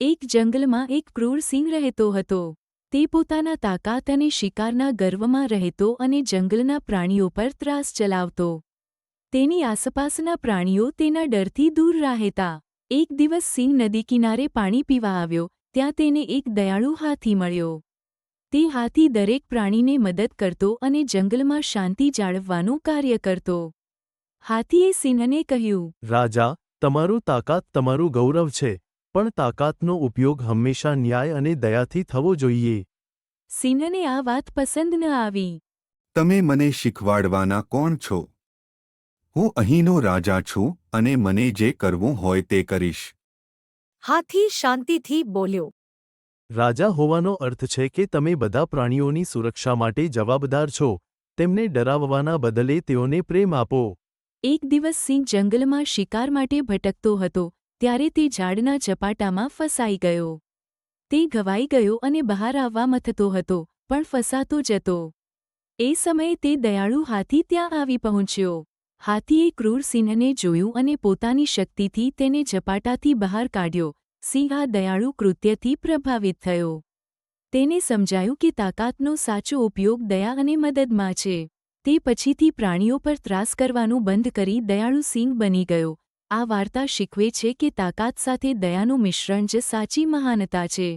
એક જંગલમાં એક ક્રૂર સિંહ રહેતો હતો. તે પોતાના તાકાત અને શિકારના ગર્વમાં રહેતો અને જંગલના પ્રાણીઓ પર ત્રાસ ચલાવતો. તેની આસપાસના પ્રાણીઓ તેના ડરથી દૂર રહેતા. એક દિવસ સિંહ નદી કિનારે પાણી પીવા આવ્યો. ત્યાં તેને એક દયાળુ હાથી મળ્યો. તે હાથી દરેક પ્રાણીને મદદ કરતો અને જંગલમાં શાંતિ જાળવવાનું કાર્ય કરતો. હાથીએ સિંહને કહ્યું, રાજા, તમારું તાકાત તમારું ગૌરવ છે, પણ તાકાતનો ઉપયોગ હંમેશા ન્યાય અને દયાથી થવો જોઈએ. સિંહને આ વાત પસંદ ન આવી. તમે મને શીખવાડવાના કોણ છો? હું અહીંનો રાજા છું અને મને જે કરવું હોય તે કરીશ. હાથી શાંતિથી બોલ્યો. રાજા હોવાનો અર્થ છે કે તમે બધા પ્રાણીઓની સુરક્ષા માટે જવાબદાર છો. તેમને ડરાવવાના બદલે તેઓને પ્રેમ આપો. એક દિવસ સિંહ જંગલમાં શિકાર માટે ભટકતો હતો. ત્યારે તે ઝાડના ઝપાટામાં ફસાઈ ગયો. તે ઘવાઈ ગયો અને બહાર આવવા મથતો હતો, પણ ફસાતો જતો. એ સમયે તે દયાળુ હાથી ત્યાં આવી પહોંચ્યો. હાથીએ ક્રૂર સિંહને જોયું અને પોતાની શક્તિથી તેને ઝપાટાથી બહાર કાઢ્યો. સિંહ આ દયાળુ કૃત્યથી પ્રભાવિત થયો. તેને સમજાયું કે તાકાતનો સાચો ઉપયોગ દયા અને મદદમાં છે. તે પછીથી પ્રાણીઓ પર ત્રાસ કરવાનું બંધ કરી દયાળુ સિંહ બની ગયો. આ વાર્તા શીખવે છે કે તાકાત સાથે દયાનું મિશ્રણ જ સાચી મહાનતા છે.